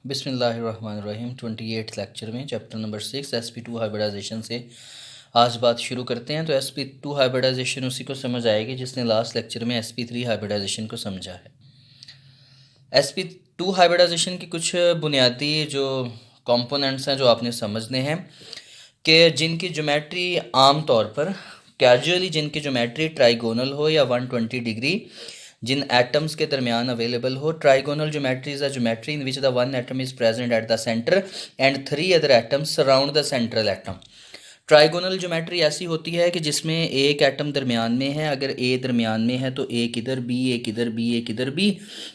बिस्मिल्लाहिर्रहमानिर्रहीम 28th lecture में chapter number 6 sp2 hybridisation से आज बात शुरू करते हैं। तो sp2 हाइब्रिडाइजेशन उसी को समझ आएगी जिसने लास्ट लेक्चर में sp3 हाइब्रिडाइजेशन को समझा है। sp2 हाइब्रिडाइजेशन की कुछ बुनियादी जो कंपोनेंट्स हैं जो आपने समझने हैं कि जिनकी ज्योमेट्री आम तौर पर कैजुअली जिनकी ज्योमेट्री ट्राइगोनल हो या 120 डिग्री जिन एटम्स के दरमियान अवेलेबल हो। Trigonal geometry is a geometry in which the one atom is present at the centre and 3 other atoms surround the central atom. Trigonal geometry ऐसी होती है कि जिसमें एक एटम दरमियान में है, अगर ए दरमियान में है तो एक इधर बी, एक इधर बी, एक इधर बी,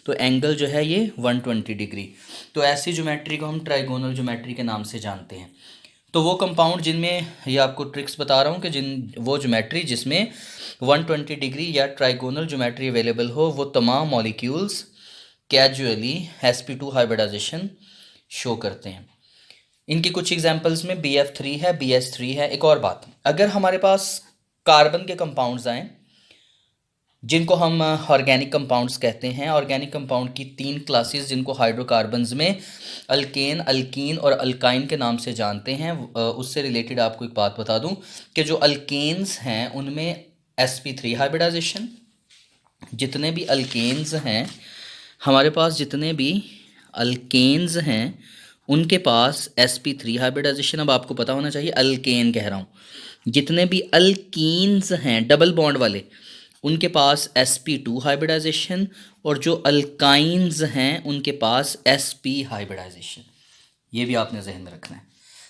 तो एंगल जो है ये 120 डिग्री। तो ऐसी ज्योमेट्री को हम ट्राइगोनल ज्योमेट्री के नाम से जानते हैं। तो वो कंपाउंड जिनमें ये आपको ट्रिक्स बता रहा हूँ कि वो ज्योमेट्री जिसमें 120 डिग्री या ट्राइगोनल ज्योमेट्री अवेलेबल हो, वो तमाम molecules casually sp2 hybridisation show करते हैं। इनकी कुछ एग्जांपल्स में BF3 है, BS3 है। एक और बात, अगर हमारे पास कार्बन के कंपाउंड्स आएँ जिनको हम ऑर्गेनिक कंपाउंड्स कहते हैं, ऑर्गेनिक कंपाउंड की 3 क्लासेस जिनको हाइड्रोकार्बन्स में अल्केन, अल्कीन और अल्काइन के नाम से जानते हैं। उससे रिलेटेड आपको एक बात बता दूं कि जो अल्केन्स हैं उनमें sp3 हाइब्रिडाइजेशन, जितने भी अल्केन्स हैं हमारे पास, जितने भी अल्केन्स हैं उनके पास sp3 हाइब्रिडाइजेशन। अब आपको पता होना चाहिए अल्केन कह रहा हूँ, जितने भी अल्कीन्स हैं डबल बॉन्ड वाले उनके पास sp2 हाइब्रिडाइजेशन, और जो अल्काइंस हैं उनके पास sp हाइब्रिडाइजेशन। ये भी आपने जहन में रखना है।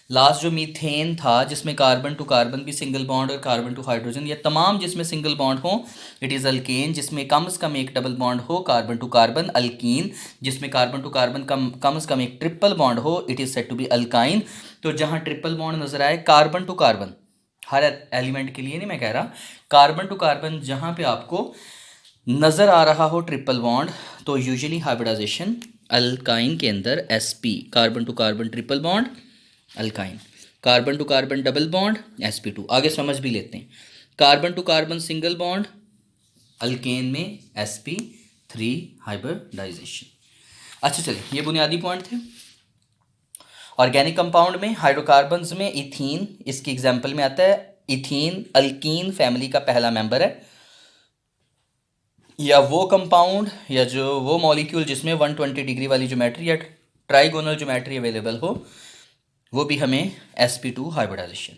लास्ट जो मीथेन था जिसमें कार्बन टू कार्बन भी सिंगल बॉन्ड और कार्बन टू हाइड्रोजन, ये तमाम जिसमें सिंगल बॉन्ड हो इट इज़ अल्केन। जिसमें कम से कम एक डबल बॉन्ड हो कार्बन टू कार्बन, अल्कीन। जिसमें कार्बन टू कार्बन कम से कम एक ट्रिपल बॉन्ड हो it is said to be alkyne. तो जहाँ ट्रिपल बॉन्ड नजर आए कार्बन टू कार्बन, हर एलिमेंट के लिए नहीं मैं कह रहा, कार्बन टू कार्बन जहाँ पे आपको नज़र आ रहा हो ट्रिपल बॉन्ड, तो यूजुअली हाइब्रिडाइजेशन अल्काइन के अंदर sp, carbon to carbon triple bond alkyne, carbon to carbon double bond sp2। आगे समझ भी लेते हैं, carbon to carbon single bond alkane में sp3 हाइब्रिडाइजेशन। अच्छा चलिए, ये बुनियादी पॉइंट थे। ऑर्गेनिक कंपाउंड में हाइड्रोकार्बन्स में इथीन इसकी एग्जांपल में आता है। इथीन अल्कीन फैमिली का पहला मेंबर है, या वो कंपाउंड या जो वो मॉलिक्यूल जिसमें 120 डिग्री वाली ज्योमेट्री या ट्राइगोनल ज्योमेट्री अवेलेबल हो, वो भी हमें sp2 hybridisation.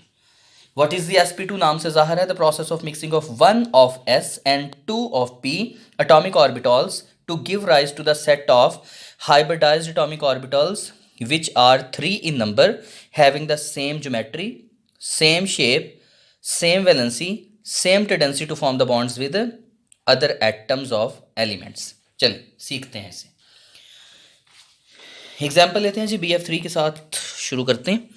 What is the sp2? नाम से जाहिर है, the process of mixing of 1 of s and 2 of p atomic orbitals to give rise to the set of hybridized atomic orbitals which are 3 in number having the same geometry, same shape, same valency, same tendency to form the bonds with other atoms of elements। चलिए सीखते हैं इसे। Example लेते हैं जी, BF3 के साथ शुरू करते हैं।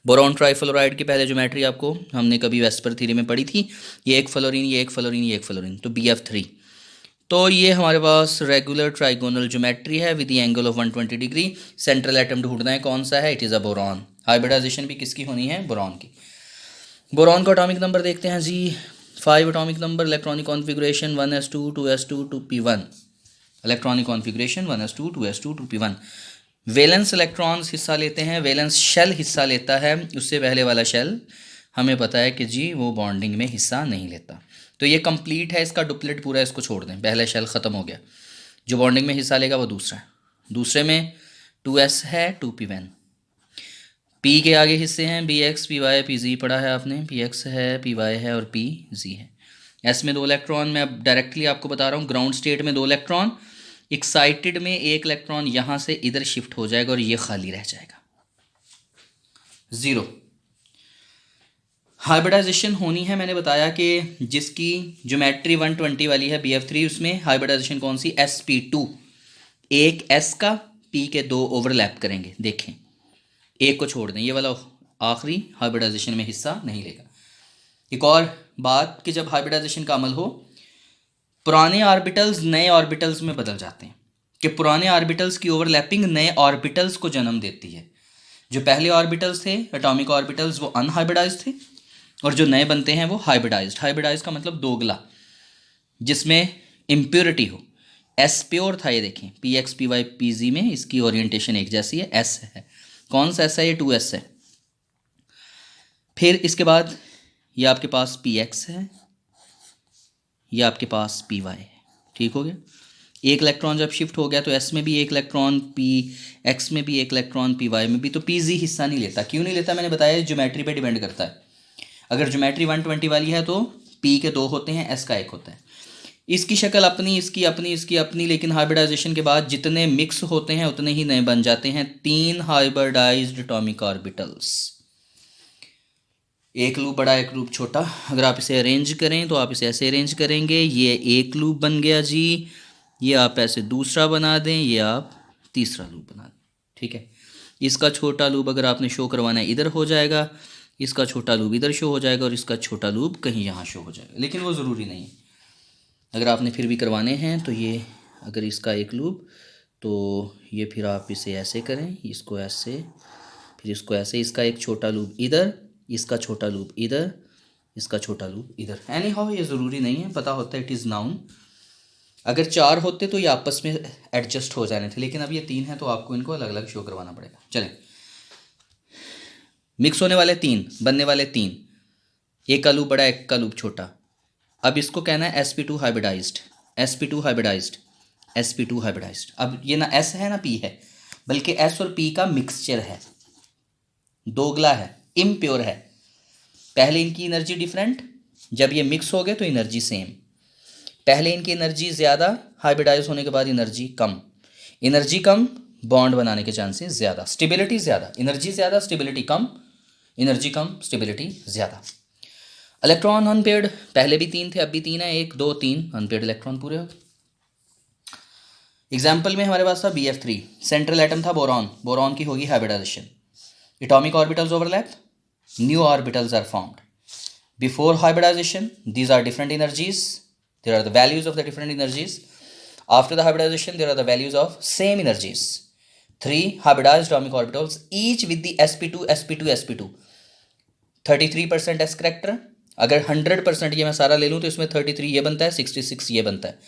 बोरॉन ट्राइफ्लोराइड की पहले ज्योमेट्री आपको हमने कभी वेस्पर थ्योरी में पढ़ी थी। ये एक फ्लोरीन, ये एक फ्लोरीन, ये एक फ्लोरीन, तो BF3। तो ये हमारे पास रेगुलर ट्राइगोनल ज्योमेट्री है with the angle of 120 degree. Central atom ढूंढना है कौन सा है, it is a boron. Hybridization भी किसकी होनी है, बोरॉन की। बोरॉन का एटॉमिक नंबर देखते हैं जी, 5 atomic number, electronic configuration 1s2 2s2 2p1। Electronic configuration 1s2 2s2 2p1। Valence electrons हिस्सा लेते हैं, वैलेंस शेल हिस्सा लेता है। उससे पहले वाला शेल हमें पता है कि जी वो बॉन्डिंग में हिस्सा नहीं लेता। तो ये कंप्लीट है, इसका डुप्लेट पूरा इसको छोड़ दें, पहला शेल ख़त्म हो गया। जो बॉन्डिंग में हिस्सा लेगा वो दूसरा है। दूसरे में 2s है 2p1। p के आगे हिस्से हैं bx py pz, पढ़ा है आपने, px है py है और pz है। s में 2 इलेक्ट्रॉन, मैं अब डायरेक्टली आपको बता रहा हूँ, ग्राउंड स्टेट में 2 इलेक्ट्रॉन, एक्साइटेड में 1 इलेक्ट्रॉन यहाँ से इधर शिफ्ट हो जाएगा और ये खाली रह जाएगा, 0। हाइब्रिडाइजेशन होनी है, मैंने बताया कि जिसकी ज्योमेट्री 120 वाली है BF3, उसमें हाइब्रिडाइजेशन कौन सी, sp2। एक s का p के 2 ओवरलैप करेंगे, देखें एक को छोड़ दें, ये वाला आखिरी हाइब्रिडाइजेशन में हिस्सा नहीं लेगा। एक और बात कि जब हाइब्रिडाइजेशन का अमल हो, पुराने ऑर्बिटल्स नए ऑर्बिटल्स में बदल जाते हैं, कि पुराने ऑर्बिटल्स की ओवरलैपिंग नए ऑर्बिटल्स को जन्म देती है। जो पहले ऑर्बिटल्स थे एटॉमिक ऑर्बिटल्स वो अनहाइब्रिडाइज्ड थे, और जो नए बनते हैं वो हाइब्रिडाइज्ड। हाइब्रिडाइज्ड का मतलब दोगला, जिसमें इम्प्योरिटी हो। एस प्योर था, ये देखें p x p y p z में इसकी ओरिएंटेशन एक जैसी है, एस है। कौन सा एस है? ये 2s है। फिर इसके बाद ये आपके पास पी एक्स है, ये आपके पास पी वाई है। ठीक हो गया। एक इलेक्ट्रॉन जब शिफ्ट हो गया तो एस में भी एक इलेक्ट्रॉन, पी एक्स में भी एक इलेक्ट्रॉन, पी वाई में भी। तो पी जी हिस्सा नहीं लेता। क्यों नहीं लेता? मैंने बताया ज्योमेट्री पे डिपेंड करता है। अगर ज्योमेट्री 120 वाली है तो पी के 2 होते हैं, एस का 1 होता है। इसकी शक्ल अपनी, इसकी अपनी, इसकी अपनी, लेकिन हाइब्रिडाइजेशन के बाद जितने मिक्स होते हैं उतने ही नए बन जाते हैं। 3 हाइब्रिडाइज्ड एटॉमिक ऑर्बिटल्स, एक लूप बड़ा एक लूप छोटा। अगर आप इसे अरेंज करें तो आप इसे ऐसे अरेंज करेंगे, ये एक लूप बन गया जी, ये आप ऐसे दूसरा बना दें, ये आप तीसरा लूप बना दें। ठीक है। इसका छोटा लूप अगर आपने शो करवाना है इधर हो जाएगा, इसका छोटा लूप इधर शो हो जाएगा और इसका छोटा लूप कहीं यहाँ शो हो जाएगा, लेकिन वो ज़रूरी नहीं है। अगर आपने फिर भी करवाने हैं तो ये अगर इसका एक लूप, तो ये फिर आप इसे ऐसे करें, इसको ऐसे, फिर इसको ऐसे, इसका एक छोटा लूप इधर, इसका छोटा लूप इधर, इसका छोटा लूप इधर। एनी हाउ ये ज़रूरी नहीं है, पता होता है इट इज़ नाउन। अगर 4 होते तो ये आपस में एडजस्ट हो जाने थे, लेकिन अब ये 3 हैं तो आपको इनको अलग अलग शो करवाना पड़ेगा। चलें, मिक्स होने वाले 3, बनने वाले 3, एक का लूप बड़ा एक का लूप छोटा। अब इसको कहना है sp2 hybridised, sp2 hybridised, sp2 hybridised. अब ये ना s है ना p है, बल्कि s और p का मिक्सचर है, दोगला है, इम्प्योर है। पहले इनकी एनर्जी डिफरेंट, जब ये मिक्स हो गए तो एनर्जी सेम। पहले इनकी एनर्जी ज़्यादा, हाइब्रिडाइज होने के बाद एनर्जी कम। एनर्जी कम, बॉन्ड बनाने के चांसेस ज़्यादा, स्टेबिलिटी ज़्यादा। एनर्जी ज़्यादा, स्टेबिलिटी कम, एनर्जी कम, स्टेबिलिटी ज़्यादा। इलेक्ट्रॉन अनपेयर्ड, पहले भी 3 थे, अब भी 3 है, 1 2 3 अनपेयर्ड इलेक्ट्रॉन पूरे हो गए। एग्जाम्पल में हमारे पास था BF3, सेंट्रल एटम था बोरॉन, बोरॉन की होगी hybridization. Atomic orbitals overlap, new orbitals are formed. Before hybridization these are different energies, there are the values of the different energies. After the hybridization there are the values of same energies. 3 hybridized atomic orbitals each with the sp2 sp2 sp2, 33% s character. अगर 100% ये मैं सारा ले लूँ तो इसमें 33 ये बनता है, 66 ये बनता है।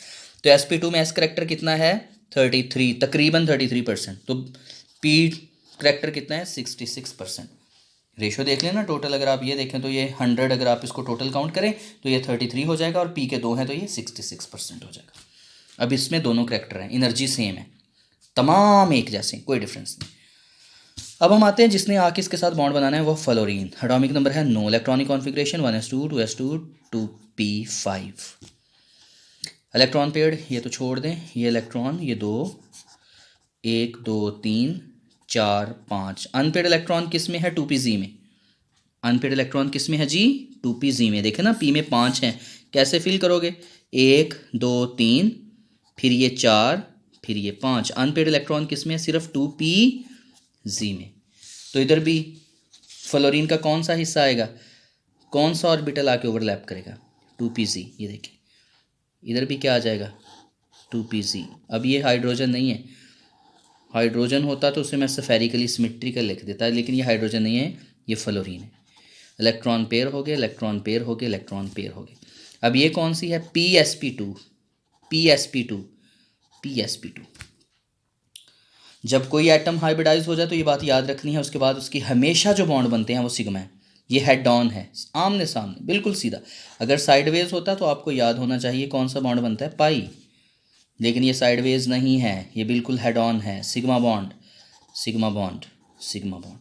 तो sp2 में s करेक्टर कितना है? 33, तकरीबन 33%। तो p करेक्टर कितना है? 66%। रेशो देख लेना टोटल, अगर आप ये देखें तो ये 100, अगर आप इसको टोटल काउंट करें तो ये 33 हो जाएगा, और p के 2 हैं तो ये 66% हो जाएगा। अब इसमें दोनों करेक्टर हैं, एनर्जी सेम है, तमाम एक जैसे, कोई डिफरेंस नहीं। अब हम आते हैं जिसने आके इसके साथ बॉन्ड बनाना है, वो फ्लोरीन। एटॉमिक नंबर है 9, electronic configuration 1s2 2s2 2p5। Electron paired, ये तो छोड़ दें, ये इलेक्ट्रॉन, ये 2 1 2 3 4 5। अनपेयर्ड इलेक्ट्रॉन किस में है? 2pz में। अनपेयर्ड इलेक्ट्रॉन किस में है जी? 2pz में। देखें ना, p में 5 हैं, कैसे फिल करोगे? 1 2 3, फिर ये 4, फिर ये 5। अनपेयर्ड इलेक्ट्रॉन किस में है? सिर्फ 2pz में। तो इधर भी फ्लोरीन का कौन सा हिस्सा आएगा? कौन सा ऑर्बिटल आके ओवरलैप करेगा? 2pz। ये देखिए इधर भी क्या आ जाएगा? 2pz। अब ये हाइड्रोजन नहीं है, हाइड्रोजन होता तो उसे मैं स्फेरिकली सिमेट्रिकल लिख देता, लेकिन ये हाइड्रोजन नहीं है, ये फ्लोरीन है। इलेक्ट्रॉन पेयर हो गए, इलेक्ट्रॉन पेयर हो गए, इलेक्ट्रॉन पेयर हो गए। अब ये कौन सी है? psp2 psp2 psp2। जब कोई एटम हाइब्रिडाइज हो जाए तो ये बात याद रखनी है, उसके बाद उसकी हमेशा जो बॉन्ड बनते हैं वो सिग्मा है। ये हेड ऑन है, आमने सामने, बिल्कुल सीधा। अगर साइडवेज होता तो आपको याद होना चाहिए कौन सा बॉन्ड बनता है, पाई। लेकिन ये साइडवेज नहीं है, ये बिल्कुल हेड ऑन है, sigma bond, sigma bond, sigma bond.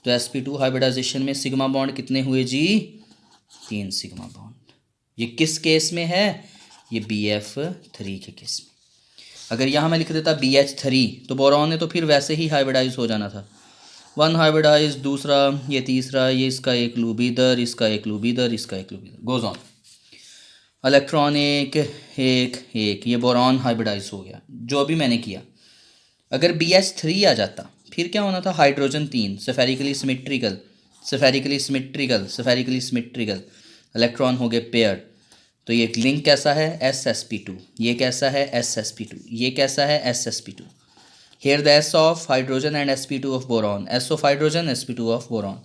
तो sp2 हाइब्रिडाइजेशन में सिग्मा बॉन्ड कितने हुए जी? 3 सिग्मा बॉन्ड। ये किस केस में है? ये BF3 के केस में। अगर यहाँ मैं लिख देता BH3 तो बोरॉन ने तो फिर वैसे ही हाइब्रिडाइज हो जाना था। 1 हाइब्रिडाइज, दूसरा, ये तीसरा, ये इसका एक लूप इधर, इसका एक लूप इधर, इसका एक लूप इधर, गोज ऑन। इलेक्ट्रॉन एक एक एक, ये बोरॉन हाइब्रिडाइज हो गया जो अभी मैंने किया। अगर BH3 आ जाता फिर क्या होना था? Hydrogen 3, spherically symmetrical, spherically symmetrical, spherically symmetrical. Electron हो गए पेयर। तो ये लिंक कैसा है? SsP2। ये कैसा है? SsP2। ये कैसा है? SsP2। Here the S of hydrogen and sp2 of boron, S of hydrogen sp2 of boron,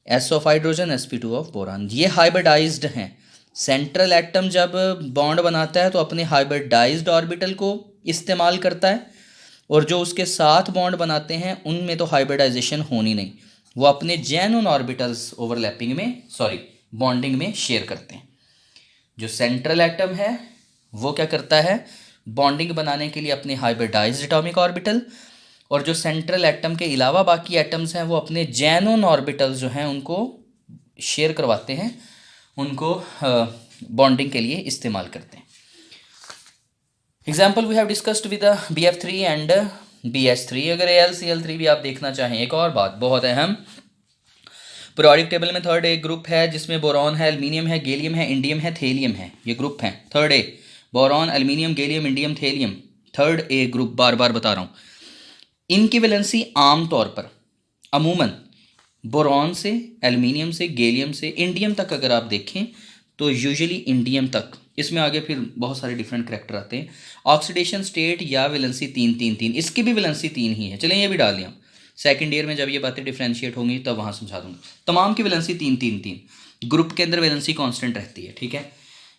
S of hydrogen sp2 of boron। ये हाइब्रिडाइज्ड हैं। सेंट्रल एटम जब बॉन्ड बनाता है तो अपने हाइब्रिडाइज्ड ऑर्बिटल को इस्तेमाल करता है, और जो उसके साथ बॉन्ड बनाते हैं उनमें तो हाइब्रिडाइजेशन होनी नहीं, वो अपने जेन्युइन ऑर्बिटल्स ओवरलैपिंग में बॉन्डिंग में शेयर करते हैं। जो सेंट्रल एटम है वो क्या करता है, बॉन्डिंग बनाने के लिए अपने हाइब्रिडाइज्ड एटॉमिक ऑर्बिटल, और जो सेंट्रल एटम के अलावा बाकी एटम्स हैं वो अपने जेन्युइन ऑर्बिटल्स जो हैं उनको शेयर करवाते हैं, उनको बॉन्डिंग के लिए इस्तेमाल करते हैं। Example we have discussed with BF3 and BH3। अगर AlCl3 भी आप देखना चाहें, एक और बात बहुत अहम, पीरियोडिक टेबल में थर्ड ए ग्रुप है जिसमें बोरॉन है, एल्यूमिनियम है, गैलियम है, इंडियम है, थेलियम है, ये ग्रुप हैं third A, boron, aluminium, gallium, indium, thallium, third A group, बार बार बता रहा हूँ। इनकी वैलेंसी आमतौर पर अमूमन बोरॉन से, एल्यूमिनियम से, गैलियम से, इंडियम तक अगर आप देखें तो यूजुअली इंडियम तक, इसमें आगे फिर बहुत सारे डिफरेंट करैक्टर आते हैं। ऑक्सीडेशन स्टेट या वैलेंसी 3 इसकी भी वैलेंसी 3 ही है। चलें ये भी डाल दिया, सेकंड ईयर में जब ये बातें डिफ्रेंशिएट होंगी तब वहाँ समझा दूंगा। तमाम की वैलेंसी 3 ग्रुप के अंदर वैलेंसी कांस्टेंट रहती है, ठीक है।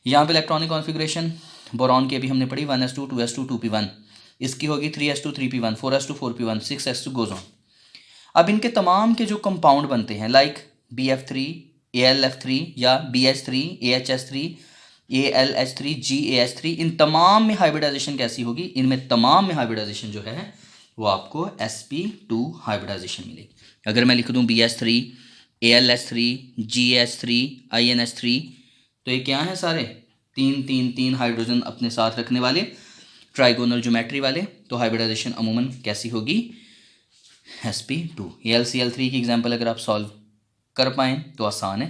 यहाँ पे इलेक्ट्रॉनिक कॉन्फ़िगरेशन बोरॉन की अभी हमने पढ़ी 1s2 2s2 2p1, इसकी होगी 3s2 3p1 4s2 4p1 6s2 goes on. अब इनके तमाम के जो कंपाउंड बनते हैं लाइक BF3 AlF3 या BH3 AHS3 AlH3 GAH3, इन तमाम में हाइब्रिडाइजेशन कैसी होगी, इनमें तमाम में हाइब्रिडाइजेशन जो है वो आपको sp2 हाइब्रिडाइजेशन मिलेगी। अगर मैं लिख दूं BH3 AlH3 GH3 INH3, तो ये क्या है, सारे 3 हाइड्रोजन अपने साथ रखने वाले, ट्राइगोनल ज्योमेट्री वाले, तो हाइब्रिडाइजेशन अमूमन कैसी होगी, sp2। AlCl3 की एग्जांपल अगर आप सॉल्व कर पाएँ तो आसान है,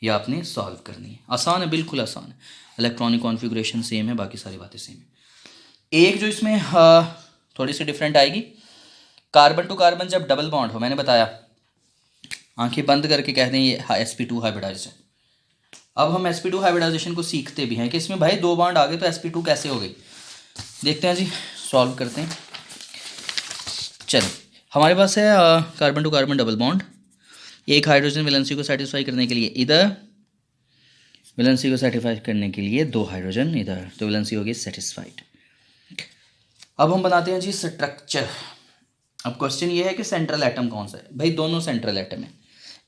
या आपने सॉल्व करनी है, आसान है, बिल्कुल आसान है। इलेक्ट्रॉनिक कॉन्फ़िगरेशन सेम है, बाकी सारी बातें सेम है। एक जो इसमें थोड़ी सी डिफरेंट आएगी, कार्बन टू कार्बन जब डबल बॉन्ड हो, मैंने बताया आंखें बंद करके कह दें ये sp2 हाइब्रिडाइज्ड है। अब हम sp2 हाइब्रिडाइजेशन को सीखते भी हैं कि इसमें भाई 2 बॉन्ड आ गए तो sp2 कैसे हो गई, देखते हैं जी, सॉल्व करते हैं। चलो हमारे पास है carbon to carbon double bond, एक हाइड्रोजन वैलेंसी को सेटिस्फाई करने के लिए इधर, वैलेंसी को सेटिस्फाई करने के लिए 2 हाइड्रोजन इधर, तो वैलेंसी होगी सेटिस्फाइड। अब हम बनाते हैं जी स्ट्रक्चर। अब क्वेश्चन ये है कि सेंट्रल एटम कौन सा है, भाई दोनों सेंट्रल एटम है।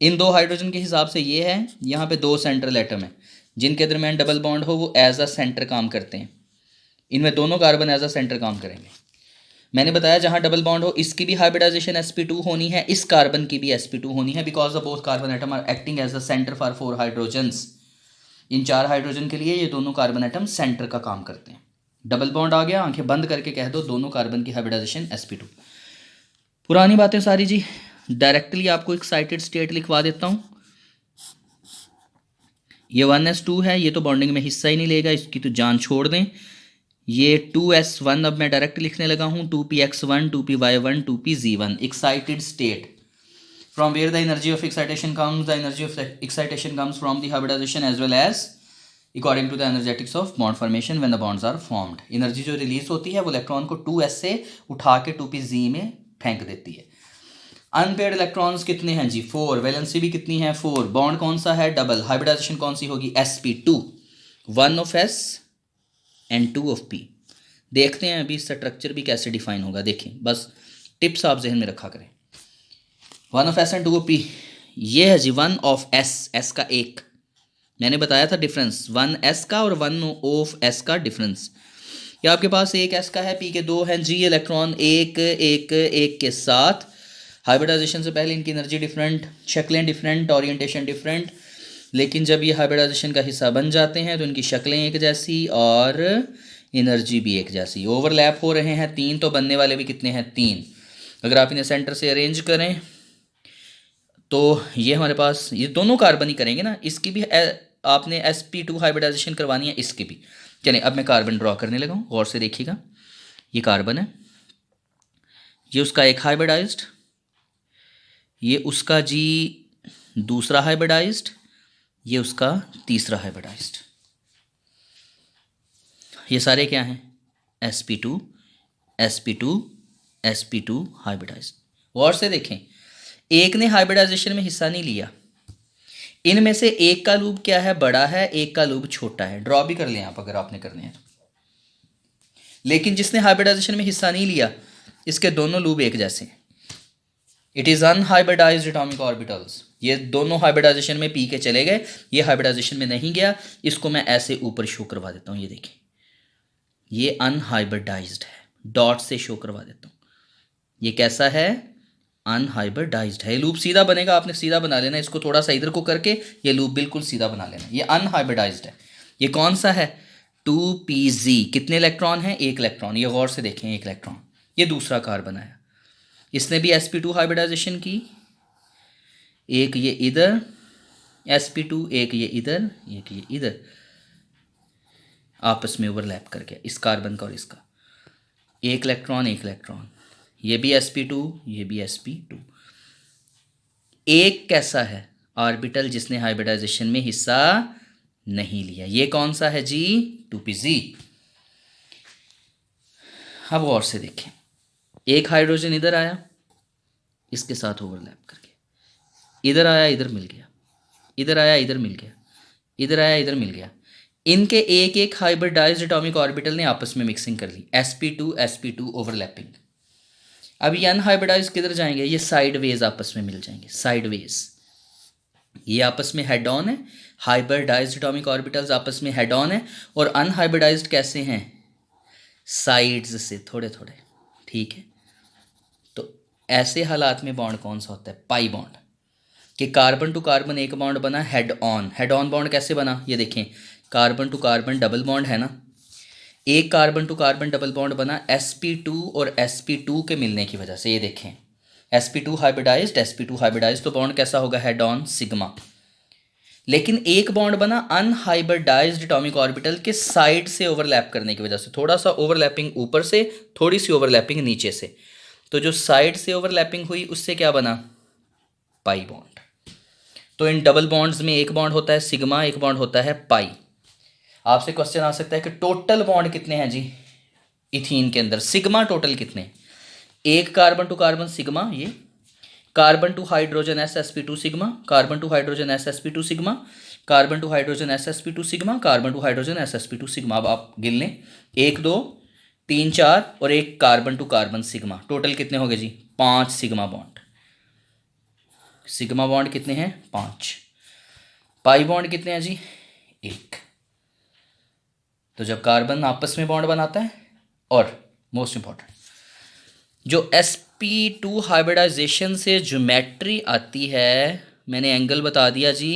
इन 2 हाइड्रोजन के हिसाब से ये है, यहाँ पे 2 सेंट्रल एटम है जिनके दरमियान डबल बॉन्ड हो, वो एज अ सेंटर काम करते हैं। इनमें दोनों कार्बन एज अ सेंटर काम करेंगे। मैंने बताया जहाँ डबल बॉन्ड हो इसकी भी हाइब्रिडाइजेशन sp2 होनी है, इस कार्बन की भी sp2 होनी है, because the both carbon atom are acting as the centre for 4 hydrogens. इन 4 हाइड्रोजन के लिए ये दोनों कार्बन एटम सेंटर का काम करते हैं। डबल बॉन्ड आ गया, आंखें बंद करके कह दो दोनों कार्बन की हाइब्रिडाइजेशन sp2। पुरानी बातें सारी जी, डायरेक्टली आपको एक्साइटेड स्टेट लिखवा देता हूँ। ये 1s2 है, ये तो बॉन्डिंग में हिस्सा ही नहीं लेगा, इसकी तो जान छोड़ दें। ये 2s1 अब मैं डायरेक्ट लिखने लगा हूँ, 2px1 2py1 2pz1, excited state. From where the energy of excitation comes, the energy of excitation comes from the hybridization as well as according to the energetics of bond formation when the bonds are formed. Energy जो release होती है वो electron को 2s से उठा के 2pz में फेंक देती है। अनपेयर्ड इलेक्ट्रॉन्स कितने हैं जी, 4, वैलेंसी भी कितनी है 4, बॉन्ड कौन सा है डबल, हाइब्रिडाइजेशन कौन सी होगी sp2, 1 of s and 2 of p। देखते हैं अभी स्ट्रक्चर भी कैसे डिफाइन होगा, देखें बस टिप्स आप जहन में रखा करें। 1 of s and 2 of p, ये है जी 1 ऑफ s का एक, मैंने बताया था डिफरेंस 1s का और 1 ऑफ s का डिफरेंस। या आपके पास एक s का है, p के 2 हैं जी इलेक्ट्रॉन, एक के साथ हाइब्रिडाइजेशन से पहले इनकी एनर्जी डिफरेंट, शक्लें डिफरेंट, ओरिएंटेशन डिफरेंट, लेकिन जब ये हाइब्रिडाइजेशन का हिस्सा बन जाते हैं तो इनकी शक्लें एक जैसी और एनर्जी भी एक जैसी, ओवरलैप हो रहे हैं। 3 तो बनने वाले भी कितने हैं 3। अगर आप इन्हें सेंटर से अरेंज करें तो ये हमारे पास ये दोनों कार्बन ही करेंगे ना, इसकी भी आपने sp2 हाइब्रिडाइजेशन करवानी है, इसकी भी। चलिए अब मैं कार्बन ड्रॉ करने लगा हूँ, गौर से देखिएगा। ये कार्बन है, ये उसका एक हाइब्रिडाइज्ड, ये उसका जी दूसरा हाइब्रिडाइज्ड, ये उसका तीसरा हाइब्रिडाइज्ड। ये सारे क्या हैं sp2 sp2 sp2 हाइब्रिडाइज्ड। गौर से देखें, एक ने हाइब्रिडाइजेशन में हिस्सा नहीं लिया, इनमें से एक का लूप क्या है बड़ा है, एक का लूप छोटा है। ड्रॉ भी कर लें आप अगर आपने करने हैं। लेकिन जिसने हाइब्रिडाइजेशन में हिस्सा नहीं लिया, इसके दोनों लूप एक जैसे हैं। It is unhybridised atomic orbitals, ये दोनों हाइब्रिडाइजेशन में पी के चले गए, ये हाइब्रिडाइजेशन में नहीं गया। इसको मैं ऐसे ऊपर शो करवा देता हूँ, ये देखिए, ये अनहाइब्रिडाइज्ड है, डॉट से शो करवा देता हूँ। ये कैसा है? अनहाइब्रिडाइज्ड है। लूप सीधा बनेगा, आपने सीधा बना लेना, इसको थोड़ा सा इधर को करके ये लूप बिल्कुल सीधा बना लेना। ये अनहाइब्रिडाइज्ड है। ये कौन सा है? 2pz। कितने इलेक्ट्रॉन हैं? एक इलेक्ट्रॉन। ये गौर से देखें, एक इलेक्ट्रॉन। ये दूसरा कार्बन आया, इसने भी sp2 हाइब्रिडाइजेशन की, एक ये इधर sp2, एक ये इधर, एक ये इधर, आपस में ओवरलैप कर गया इस कार्बन का और इसका। एक इलेक्ट्रॉन, एक इलेक्ट्रॉन, ये भी sp2, ये भी sp2। एक कैसा है? ऑर्बिटल जिसने हाइब्रिडाइजेशन में हिस्सा नहीं लिया। ये कौन सा है जी? 2pz। अब गौर से देखें, एक हाइड्रोजन इधर आया, इसके साथ ओवरलैप करके, इधर आया, इधर मिल गया, इधर आया, इधर मिल गया, इधर आया, इधर मिल गया। इनके एक एक हाइब्रिडाइज्ड एटॉमिक ऑर्बिटल ने आपस में मिक्सिंग कर ली, sp2 ओवरलैपिंग। अब ये अनहाइब्रिडाइज किधर जाएंगे? ये साइडवेज आपस में मिल जाएंगे, साइडवेज। ये आपस में हेड ऑन है, हाइब्रिडाइज्ड एटॉमिक ऑर्बिटल्स आपस में हेड ऑन है। और अनहाइब्रिडाइज्ड कैसे हैं? साइड्स से थोड़े थोड़े, ठीक है। तो ऐसे हालात में बॉन्ड कौन सा होता है? Pi bond. कि कार्बन टू कार्बन एक बॉन्ड बना head on. Head on bond कैसे बना? ये देखें, carbon to carbon double bond है ना, एक carbon to carbon double bond बना sp2 और sp2 के मिलने की वजह से। ये देखें, sp2 हाइब्रिडाइज्ड, sp2 हाइब्रिडाइज्ड, तो बॉन्ड कैसा होगा? Head on, sigma. लेकिन एक बॉन्ड बना अनहाइब्रिडाइज्ड एटॉमिक ऑर्बिटल के साइड से ओवरलैप करने की वजह से, थोड़ा सा ओवरलैपिंग ऊपर से, थोड़ी सी ओवरलैपिंग नीचे से। तो जो साइड से ओवरलैपिंग हुई उससे क्या बना? Pi bond. तो इन डबल बॉन्ड्स में एक बॉन्ड होता है सिग्मा, एक बॉन्ड होता है पाई। आपसे क्वेश्चन आ सकता है कि टोटल बॉन्ड कितने हैं जी इथीन के अंदर? सिग्मा टोटल कितने? एक कार्बन टू कार्बन सिग्मा, ये carbon to hydrogen sp2 sigma, carbon to hydrogen sp2 sigma, carbon to hydrogen sp2 sigma, carbon to hydrogen sp2 sigma. अब आप गिन लें, 1 2 3 4 और एक carbon to carbon sigma, total कितने हो गए जी? 5 सिग्मा बॉन्ड। सिग्मा बॉन्ड कितने हैं? 5। पाई बॉन्ड कितने हैं जी? 1। तो जब कार्बन आपस में बॉन्ड बनाता है, और मोस्ट इंपॉर्टेंट जो sp2 हाइब्रिडाइजेशन से ज्योमेट्री आती है, मैंने एंगल बता दिया जी,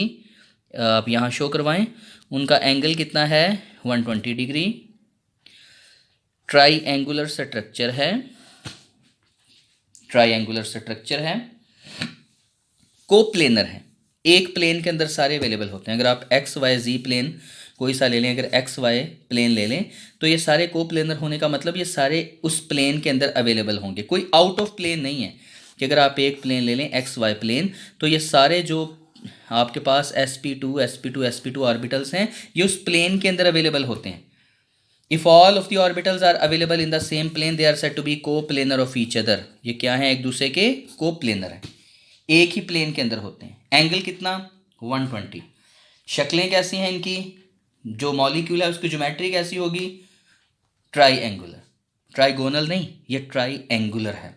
आप यहाँ शो करवाएं। उनका एंगल कितना है? 120 डिग्री। ट्राईएंगुलर स्ट्रक्चर है, ट्राईएंगुलर स्ट्रक्चर है, कोप्लेनर है। एक प्लेन के अंदर सारे अवेलेबल होते हैं। अगर आप XYZ प्लेन कोई सा ले लें, अगर XY प्लेन ले लें, तो ये सारे कोप्लेनर होने का मतलब ये सारे उस प्लेन के अंदर अवेलेबल होंगे। कोई आउट ऑफ प्लेन नहीं है कि अगर आप एक प्लेन ले लें XY प्लेन, तो ये सारे जो आपके पास sp2 ऑर्बिटल्स हैं, ये उस प्लेन के अंदर अवेलेबल होते हैं। If all of the orbitals are available in the same plane, they are said to be coplanar of each other. ये क्या है? एक दूसरे के कोप्लेनर है, एक ही प्लेन के अंदर होते हैं। एंगल कितना? 120। शक्लें कैसी हैं इनकी? जो मॉलिक्यूल है उसकी ज्योमेट्री कैसी होगी? ट्राईएंगुलर, ट्राइगोनल नहीं, ये ट्राईएंगुलर है,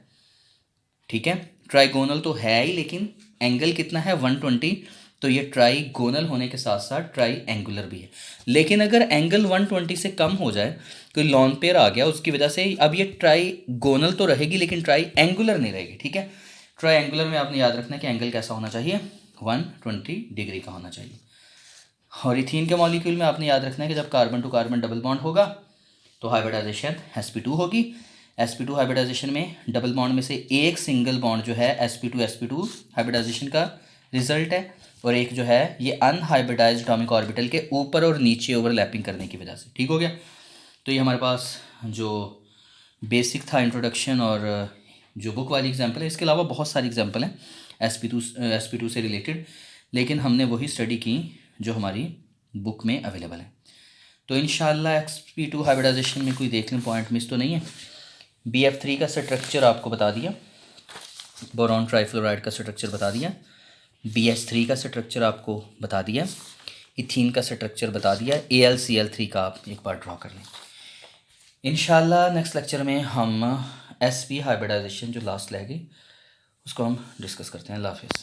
ठीक है। ट्राइगोनल तो है ही, लेकिन एंगल कितना है? 120। तो ये ट्राईगोनल होने के साथ साथ ट्राईएंगुलर भी है। लेकिन अगर एंगल 120 से कम हो जाए, कोई लॉन पेयर आ गया, उसकी वजह से अब ये ट्राईगोनल तो रहेगी लेकिन ट्राईएंगुलर नहीं रहेगी, ठीक है। ट्राईएंगुलर में आपने याद रखना है कि एंगल कैसा होना चाहिए? 120 डिग्री का होना चाहिए। और इथीन के मॉलिक्यूल में आपने याद रखना है कि जब carbon to carbon double bond होगा तो हाइब्रिडाइजेशन sp2 होगी। sp2 हाइब्रिडाइजेशन में डबल बॉन्ड में से एक सिंगल बॉन्ड जो है sp2 हाइब्रिडाइजेशन का रिजल्ट है, और एक जो है ये अनहाइब्रिडाइज्ड एटॉमिक ऑर्बिटल के ऊपर और नीचे ओवरलैपिंग करने की वजह से, ठीक हो गया। तो ये हमारे पास जो बेसिक था इंट्रोडक्शन और जो बुक वाली एग्जाम्पल है, इसके अलावा बहुत सारी एग्जाम्पल हैं sp2 से रिलेटेड, लेकिन हमने वही स्टडी की जो हमारी बुक में अवेलेबल है। तो इंशाल्लाह sp2 हाइब्रिडाइजेशन में कोई देख लें पॉइंट मिस तो नहीं है। BF3 का स्ट्रक्चर आपको बता दिया, बोरॉन ट्राइफ्लोराइड का स्ट्रक्चर बता दिया, BH3 का स्ट्रक्चर आपको बता दिया, इथीन का स्ट्रक्चर बता दिया, AlCl3 का आप एक बार ड्रॉ कर लें। इंशाल्लाह नेक्स्ट लेक्चर में हम sp हाइब्रिडाइजेशन जो लास्ट रह गई उसको हम डिस्कस करते हैं। अल्लाह हाफिज़।